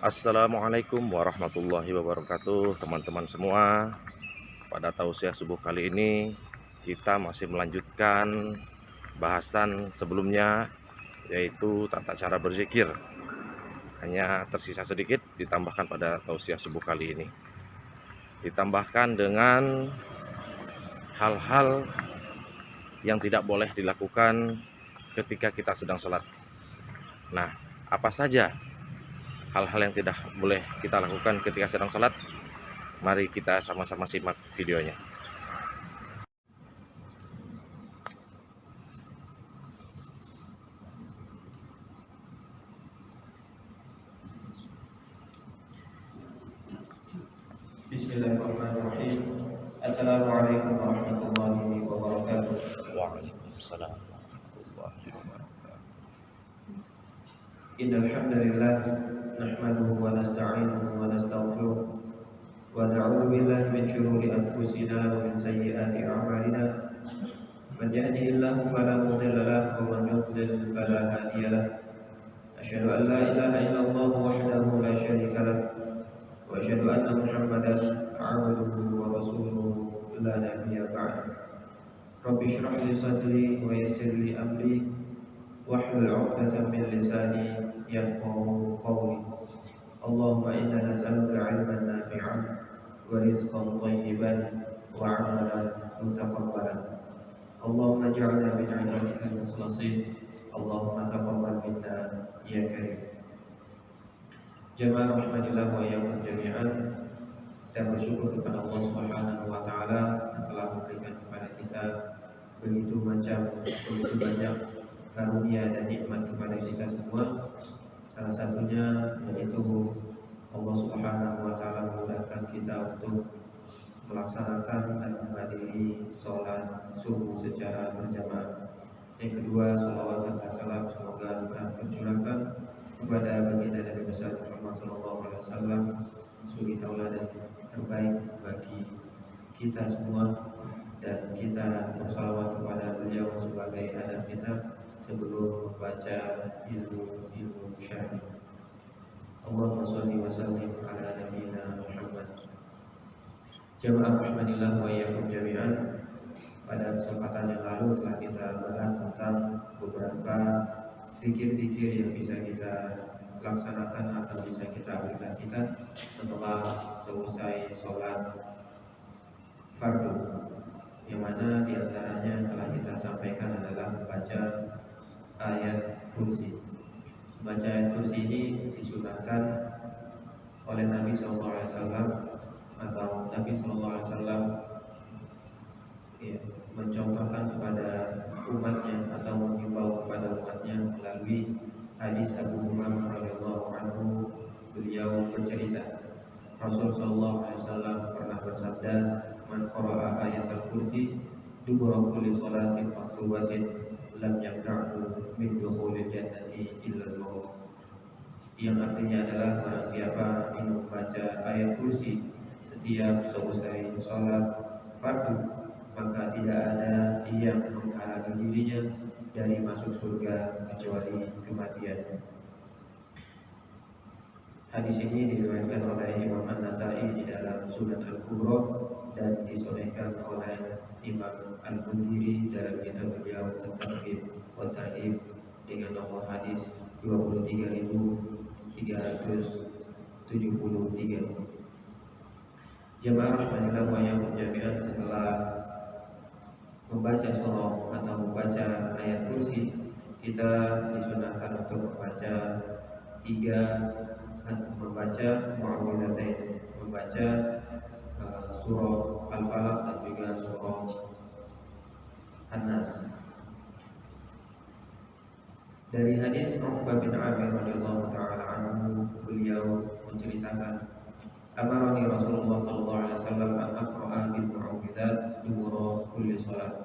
Assalamualaikum warahmatullahi wabarakatuh, teman-teman semua. Pada tausiah subuh kali ini kita masih melanjutkan bahasan sebelumnya, yaitu tata cara berzikir. Hanya tersisa sedikit ditambahkan pada tausiah subuh kali ini. Ditambahkan dengan hal-hal yang tidak boleh dilakukan ketika kita sedang sholat. Nah, apa saja hal-hal yang tidak boleh kita lakukan ketika sedang sholat? Mari kita sama-sama simak videonya. Bismillahirrahmanirrahim. Assalamualaikum warahmatullahi wabarakatuh. Waalaikumsalam warahmatullahi wabarakatuh. Innal hamdalillah nahmaduhu wa nasta'inuhu wa nastaghfiruh wa na'udzu billahi min shururi anfusina wa min sayyiati a'malina. Man yahdihillahu fala mudilla lahu wa man yudlil fala hadiya lahu. Asyhadu an la ilaha illallah wahdahu la syarika lahu wa asyhadu anna Muhammadan 'abduhu wa rasuluhu la nabiyya ba'dahu. Rabbi shrah li sadri wa yassir li amri wahlul 'uqdatam min lisani yafqahu qawli. Allahumma inna nas'aluka 'ilman nafi'an wa rizqan thayyiban wa 'amalan mutaqabbalan. Allahumma ij'alna min 'ibadikal mukhlasin. Allahumma taqabbal minna ya karim. Jamaah rahmatillah wa iyyakum jami'an. Kita bersyukur kepada Allah Subhanahu wa taala yang telah memberikan kepada kita begitu banyak karunia dan nikmat kepada kita semua. Salah satunya yaitu Allah Subhanahu wa taala memudahkan kita untuk melaksanakan dan menghadiri sholat subuh secara berjamaah. Yang kedua, salawat serta salam semoga kita tercurahkan kepada baginda Nabi besar Muhammad SAW, suri tauladan terbaik bagi kita semua, dan kita bersalawat kepada beliau sebagai adab kita sebelum membaca ilmu syar'i. Allahumma sholli wa sallim ala nabiyyina Muhammad. Jamaah rahmanillah wa iyyakum jami'an. Pada kesempatan yang lalu telah kita bahas tentang beberapa zikir-zikir yang bisa kita laksanakan atau bisa kita aplikasikan setelah selesai sholat fardu, yang mana diantaranya telah kita sampaikan adalah membaca ayat kursi. Membaca ayat kursi ini disunahkan oleh Nabi SAW, atau Nabi SAW mencontohkan kepada umatnya atau mengimbau kepada umatnya melalui hadis Abu Umamah radhiyallahu anhu. Beliau bercerita, Rasul sallallahu alaihi wasallam pernah bersabda, "Man qara'a ayatal kursi dubura kulli salatin maktubatin lam yamna'hu min dukhulil jannati illa al-maut." Yang artinya adalah barang siapa yang membaca ayat kursi setiap selesai sholat fardu, maka tidak ada yang menghalangi dirinya dari masuk surga kecuali kematian. Hadis ini diriwayatkan oleh Imam An-Nasa'i di dalam Sunan Al-Kubra dan disahihkan oleh Imam Al-Mundhiri dalam kitab beliau At-Targhib wa Tarhib dengan nomor hadis 23.373. Jamaah rahmanillah wa iyyakum jami'an, setelah membaca surah atau membaca ayat kursi, kita disunahkan untuk membaca muawwidzatain, membaca surah Al-Falaq dan juga surah An-Nas. Dari hadis Uqbah bin Amir radhiyallahu taala anhu, beliau menceritakan, amarani Rasulullah sallallahu alaihi wasallam an aqra'a bil mu'awwidzat dubura kulli salat.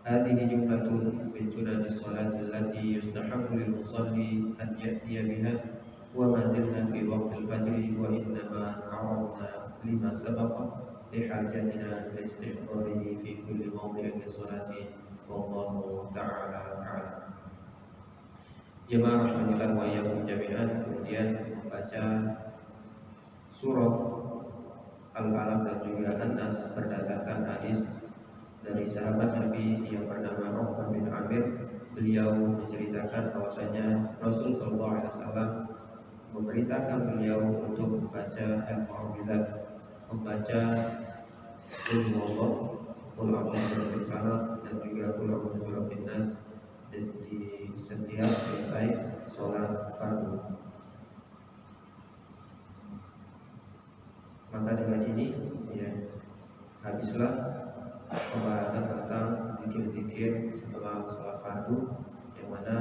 Hadhihi jumlatun min sunanis salati allati yustahabbu lil musalli an ya'tiya biha wa ma zilna fi waqtil fajri wa innama 'aradna lima sabaqa li hajatina ila istihdarihi fi kulli mawdi'in min salati wallahu ta'ala a'lam. Jemaah rahmanillah wa iyyakum jami'an. Kemudian membaca surah Al-Falaq dan juga An-Nas berdasarkan hadis dari sahabat Nabi yang bernama Uqbah bin Amir. Beliau menceritakan bahwasanya Rasul Shallallahu Alaihi Wasallam memerintahkan beliau untuk membaca Al-Mu'awwidhat, membaca Qul huwallah, Qul a'udzu birabbil falaq dan juga Qul a'udzu birabbin nas di setiap selesai sholat fardu. Maka dengan ini ya habislah pembahasan tentang zikir-zikir setelah sholat fardu, yang mana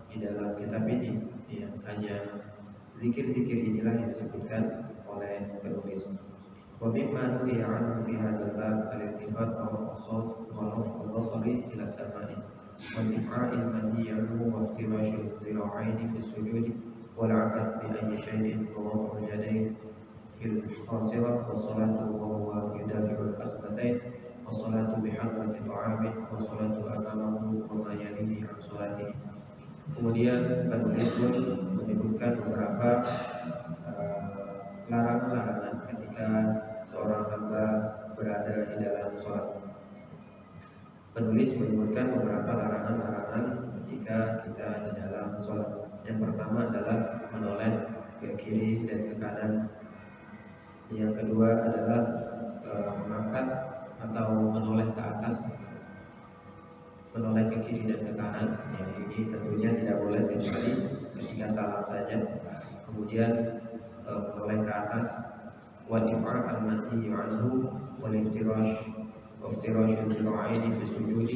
di dalam kitab ini ya, hanya zikir-zikir inilah yang disebutkan oleh penulis. Wa mimma nuhiya anhu fi hadzal bab al-iltifat wa al-qasd wa raf'u al-basari ila as-sama'i wa if'a'il manhiyahu wa iftirashil dhira'aini fi as-sujud wal 'abath bi ayyi shay'in wa wad'u al-yadayn fil khasirah wa salatu wa huwa yudafi'u al-akhbathain wa salatu bi hadrati ta'amin wa salatu amamahu wa ma yalihi an salatihi. Kemudian penulis pun menyebutkan beberapa larangan-larangan ketika seorang hamba berada di dalam sholat. Penulis menyebutkan beberapa larangan-larangan ketika kita di dalam sholat. Yang pertama adalah menoleh ke kiri dan ke kanan. Yang kedua adalah mengangkat atau menoleh ke atas, menoleh ke kiri dan ke kanan. Ya, ini tentunya tidak boleh kecuali ketika salam saja. Kemudian menoleh ke atas, wal if'al al-manhi anhu wal iftirash wa iftirash al-dhira'aini fi sujud,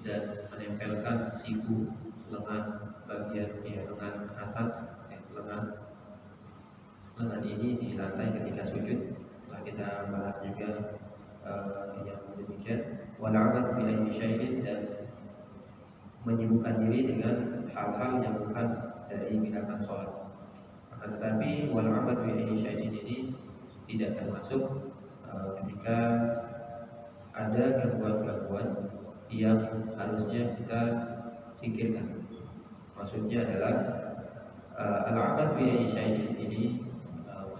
dan menempelkan siku lengan bagian lengan atas, lengan ini di lantai ketika sujud. Setelah kita bahas juga yang demikian. Wal 'abath bi ayyi syai'in, dan menyibukkan diri dengan hal-hal yang bukan dari gerakan sholat. Akan tetapi wal 'abath bi ayyi syai'in ini tidak termasuk ketika ada gangguan-gangguan yang harusnya kita singkirkan. Maksudnya adalah al-'abath bi ayyi syai'in ini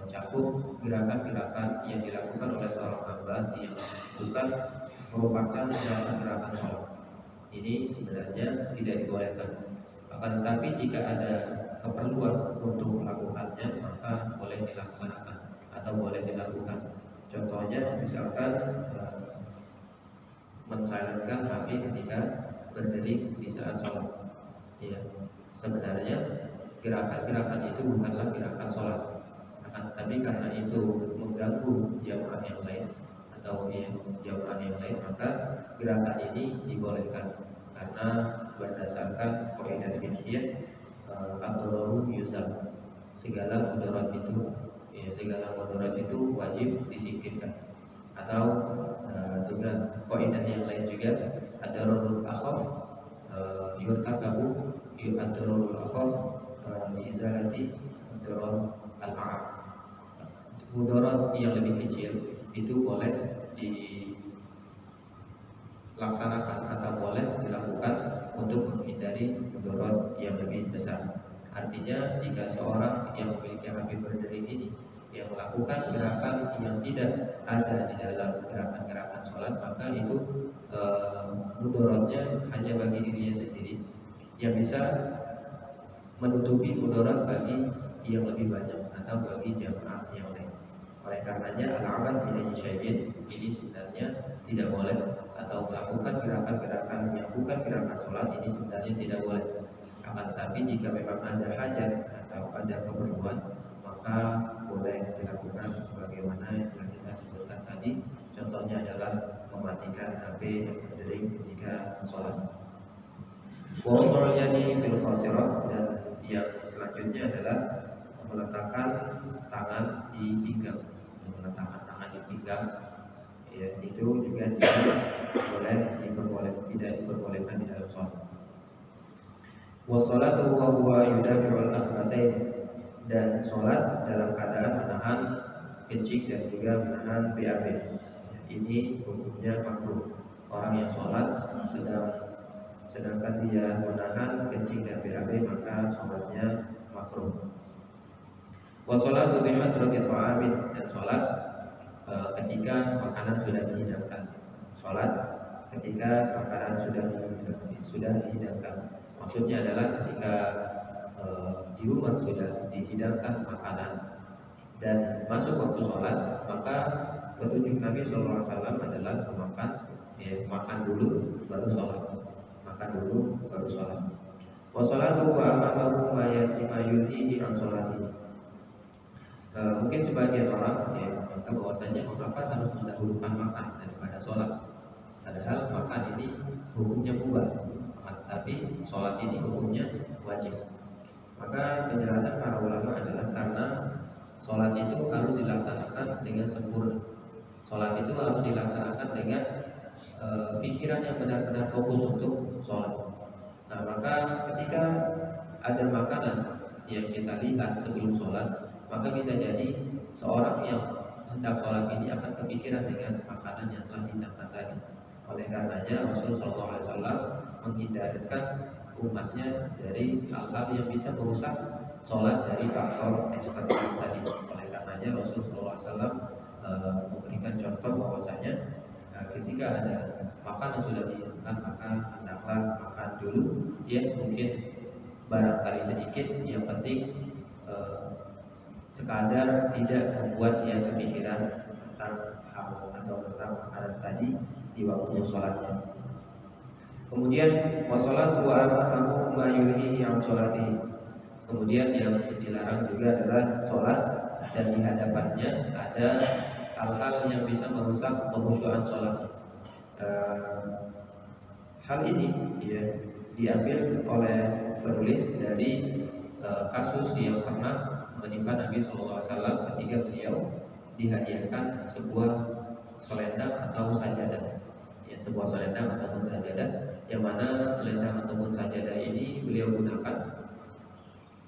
mencakup gerakan-gerakan yang dilakukan oleh seorang hamba yang bukan merupakan gerakan-gerakan sholat. Ini sebenarnya tidak dibolehkan. Akan tetapi jika ada keperluan untuk melakukannya, maka boleh dilaksanakan atau boleh dilakukan. Contohnya misalkan mensilentkan HP ketika berdiri di saat sholat. Ya, sebenarnya gerakan-gerakan itu bukanlah gerakan sholat. Akan tetapi karena itu mengganggu jamaah yang lain atau jamaah yang lain, maka gerakan ini dibolehkan karena berdasarkan kaidah fikih ad-dararu yuzal, segala mudarat itu wajib disingkirkan. Atau dengan kaidah yang lain juga ad-dararul akhaf yurtakabu ad-dararul akhaf li izalati ad-darar al-a'am. Mudarat yang lebih kecil itu boleh dilaksanakan atau boleh dilakukan untuk menghindari mudarat yang lebih besar. Artinya jika seorang yang memiliki habib berdiri ini yang melakukan gerakan yang tidak ada di dalam gerakan-gerakan sholat, maka itu mudaratnya hanya bagi dirinya sendiri, yang bisa menutupi mudarat bagi yang lebih banyak atau bagi jamaah yang lain. Oleh karenanya al-'abath bi ayyi syai'in ini sebenarnya tidak boleh, atau melakukan gerakan-gerakan yang bukan gerakan sholat ini sebenarnya tidak boleh. Akan tetapi jika memang ada hajat atau ada keperluan, maka boleh dilakukan sebagaimana yang telah kita sebutkan tadi. Contohnya adalah mematikan HP yang berdering ketika sholat. Wa wad'ul yadi fil khasirah, dan yang selanjutnya adalah meletakkan tangan di pinggang. Meletakkan tangan di pinggang, ya, itu juga tidak diperbolehkan di dalam sholat. Wa salatu wa huwa yudafi'u al-akhbathain, dan sholat dalam keadaan menahan kencing dan juga menahan BAB. Ini hukumnya makruh. Orang yang sholat sedangkan dia menahan kencing dan BAB, maka sholatnya makruh. Wa sholatu bi hadrati ta'amin, dan sholat ketika makanan sudah dihidangkan. Sholat ketika makanan sudah dihidangkan. Maksudnya adalah ketika di rumah sudah dihidangkan makanan dan masuk waktu sholat, maka petunjuk Nabi SAW adalah makan, ya, makan dulu baru sholat, makan dulu baru sholat. Wassalatu wa amamahu ma yutihi an sholati. Mungkin sebagian orang ya maka bahwasanya mengapa harus mendahulukan makan daripada sholat, padahal makan ini hukumnya mubah, tapi sholat ini hukumnya wajib. Maka penjelasan para ulama adalah karena sholat itu harus dilaksanakan dengan sempurna. Sholat itu harus dilaksanakan dengan pikiran yang benar-benar fokus untuk sholat. Nah, maka ketika ada makanan yang kita lihat sebelum sholat, maka bisa jadi seorang yang hendak sholat ini akan kepikiran dengan makanan yang telah dihidangkan tadi. Oleh karenanya Rasulullah SAW menghindarkan umatnya dari hal-hal yang bisa merusak sholat dari faktor eksternal tadi. Oleh karenanya Rasulullah SAW memberikan contoh bahwasanya ketika ada makanan sudah dihidangkan, maka hendaklah makan dulu, ya mungkin barangkali sedikit, yang penting sekadar tidak membuat dia kepikiran tentang hal atau tentang makanan tadi di waktu sholatnya. Kemudian wassalatu wa amamahu ma yulhihi an sholati. Kemudian yang dilarang juga adalah sholat dan di hadapannya ada hal-hal yang bisa merusak kekhusyuan sholat. Hal ini ya, diambil oleh penulis dari kasus yang pernah menimpa Nabi SAW ketika beliau dihadiahkan sebuah selendang atau sajadah, ya, sebuah selendang ataupun sajadah, yang mana selendang ataupun sajadah ini beliau gunakan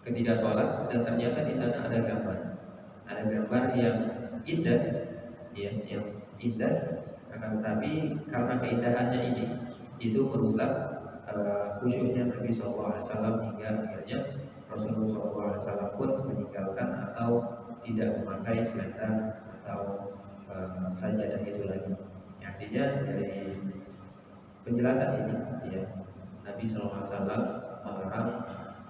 ketika sholat, dan ternyata di sana ada gambar yang indah, ya, yang indah. Akan tetapi karena keindahannya ini itu merusak khusyuknya Nabi SAW, hingga akhirnya Rasulullah SAW pun meninggalkan atau tidak memakai selendang atau sajadah itu lagi. Artinya dari penjelasan ini, ya, Nabi SAW melarang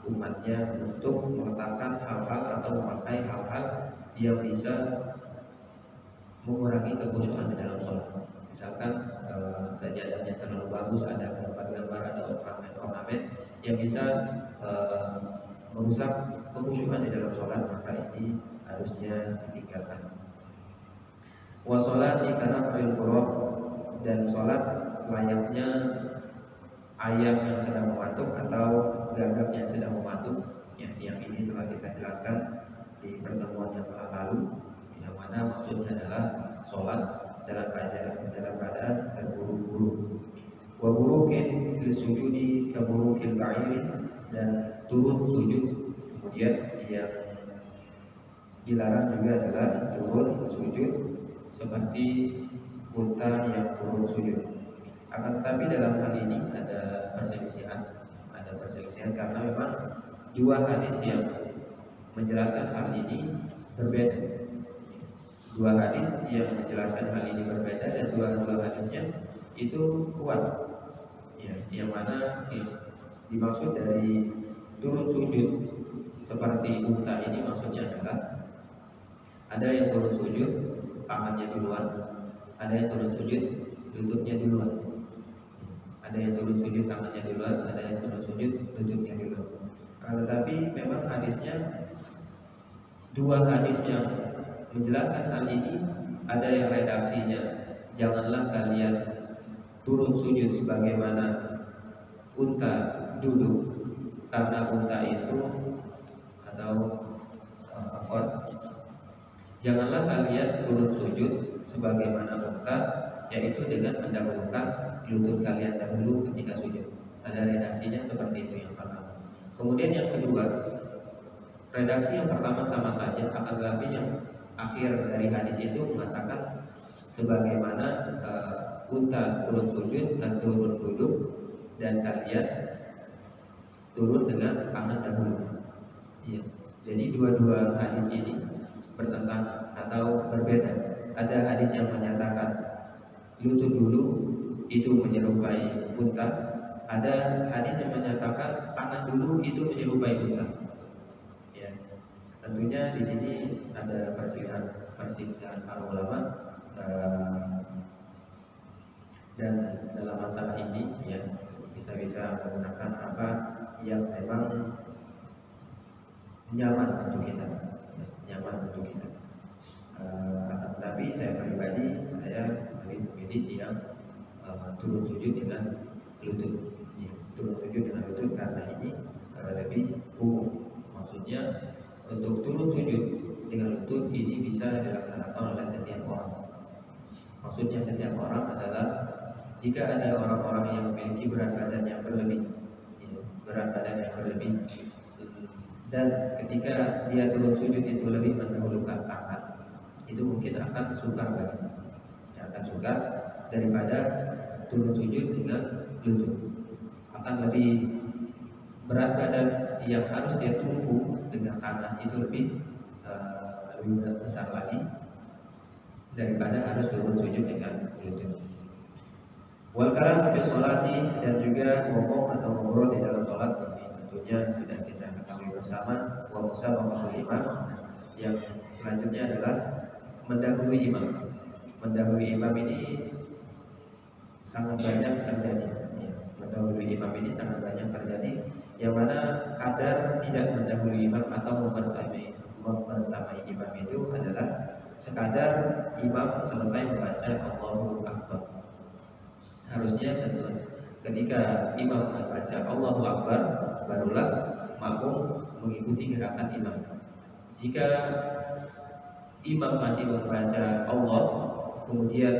umatnya untuk meletakkan hal-hal atau memakai hal-hal yang bisa mengurangi kekhusyuan di dalam sholat. Misalkan sajadahnya terlalu bagus, ada gambar-gambar, ada ornamen yang bisa merusak kekhusyuan di dalam sholat, maka ini harusnya ditinggalkan. Wa sholati kanaqril qurab, dan sholat layaknya ayam yang sedang mematuk atau gagak yang sedang mematuk, yang ini telah kita jelaskan di pertemuan yang telah lalu, yang mana maksudnya adalah sholat dalam keadaan terburu-buru. Wa burukin fil sujudi ka burukil ba'iri, dan turun sujud. Kemudian yang dilarang juga adalah turun sujud seperti unta yang turun sujud. Akan tetapi dalam hal ini ada perselisihan karena memang dua hadis yang menjelaskan hal ini berbeda. Dua hadis yang menjelaskan hal ini berbeda, dan dua hadisnya itu kuat, ya, yang mana dimaksud dari turun sujud seperti unta ini maksudnya adalah ada yang turun sujud tangannya duluan, ada yang turun sujud lututnya duluan, ada yang turun sujud tangannya duluan, ada yang turun sujud lututnya duluan. Tetapi memang hadisnya, dua hadis yang menjelaskan hal ini, ada yang redaksinya janganlah kalian turun sujud sebagaimana unta duduk, karena unta itu atau janganlah kalian turun sujud sebagaimana unta, yaitu dengan mendahulukan lutut kalian dahulu ketika sujud. Ada redaksinya seperti itu yang pertama. Kemudian yang kedua, redaksi yang pertama sama saja, akan tetapi yang akhir dari hadis itu mengatakan sebagaimana unta turun sujud dan turun duduk, dan kalian turun dengan tangan dahulu. Ya. Jadi dua-dua hadis ini bertentangan atau berbeda. Ada hadis yang menyatakan lutut dulu itu menyerupai unta, ada hadis yang menyatakan tangan dulu itu menyerupai unta. Ya, tentunya di sini ada perselisihan para ulama, dan dalam masalah ini ya kita bisa menggunakan apa yang memang nyaman untuk kita, nyaman untuk kita. Tapi saya pribadi saya lebih memilih yang turun sujud dengan lutut, ya, turun sujud dengan lutut karena ini lebih umum. Maksudnya untuk turun sujud dengan lutut ini bisa dilaksanakan oleh setiap orang. Maksudnya setiap orang adalah jika ada orang-orang yang memiliki berat badan yang berlebih, ya, berat badan yang berlebih, dan ketika dia turun sujud itu lebih mendahulukan tangan, itu mungkin akan sukar bagi, akan sukar daripada turun sujud dengan lutut. Akan lebih berat badan yang harus dia tumpu dengan tangan itu lebih besar lagi daripada harus turun sujud dengan lutut. Wal kalam fi sholati, dan juga ngomong atau ngobrol di dalam sholat ini tentunya sudah kita ketahui bersama. Wa musabaqatul imam, yang selanjutnya adalah mendahului imam. Mendahului imam ini sangat banyak terjadi. Ya, mendahului imam ini sangat banyak terjadi, yang mana kadar tidak mendahului imam atau membersamai imam itu adalah sekadar imam selesai membaca Allahu Akbar. Harusnya setelah ketika imam membaca Allahu Akbar, barulah makmum mengikuti gerakan imam. Jika imam masih membaca Allah kemudian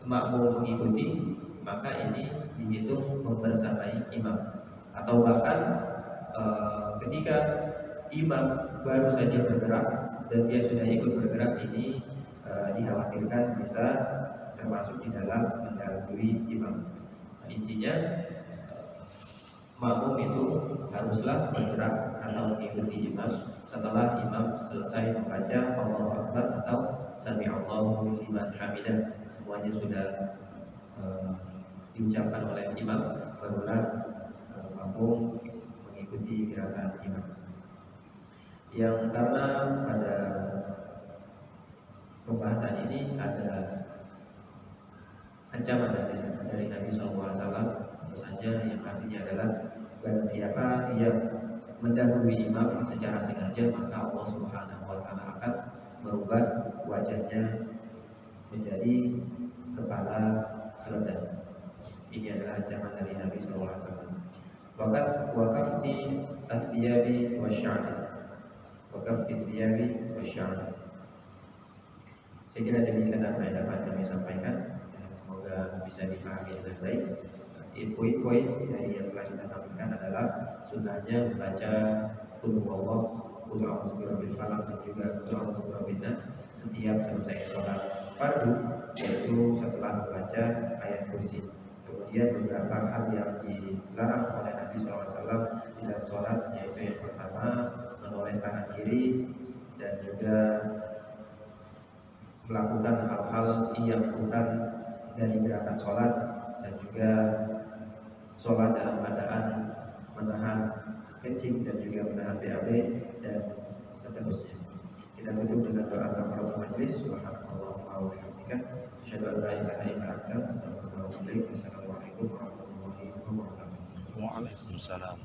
makmum mengikuti, maka ini dihitung membersamai imam. Atau bahkan ketika imam baru saja bergerak dan dia sudah ikut bergerak, ini dikhawatirkan bisa termasuk di dalam mendahului imam. Intinya makmum itu haruslah bergerak atau mengikuti imam setelah imam selesai membaca Allahu Akbar atau Sami'allahu liman hamidah. Semuanya sudah diucapkan oleh imam, barulah makmum mengikuti gerakan imam. Yang karena pada pembahasan ini ada ancaman dari Nabi SAW, misalnya yang artinya adalah barang siapa yang mendahului imam secara sengaja, maka Allah Subhanahu wa Ta'ala akan merubah wajahnya menjadi kepala keledai. Ini adalah ancaman dari Nabi SAW. Wakaf di asyiabi wasya'ri, wakaf di asyiabi wasya'ri. Saya kira demikian apa yang dapat kami sampaikan. Semoga bisa dipahami dengan baik. Poin-poin dari yang telah kita sampaikan adalah sunnahnya membaca Qul huwallah, Qul a'udzu birabbil falaq, dan juga Qul a'udzu birabbin nas setiap selesai sholat fardu, yaitu setelah membaca ayat kursi. Kemudian beberapa hal yang dilarang oleh Nabi SAW di dalam sholat, yaitu yang pertama menoleh kanan kiri, dan juga melakukan hal-hal yang bukan dari gerakan sholat, dan juga sholat dalam keadaan menahan kencing dan juga menahan BAB dan seterusnya. Kita tutup dengan doa kafaratul majlis. Subhanallah wa bihamdika, asyhadu an la ilaha illa anta, astaghfiruka wa atubu ilaik. Wassalamualaikum warahmatullahi wabarakatuh. Waalaikumsalam.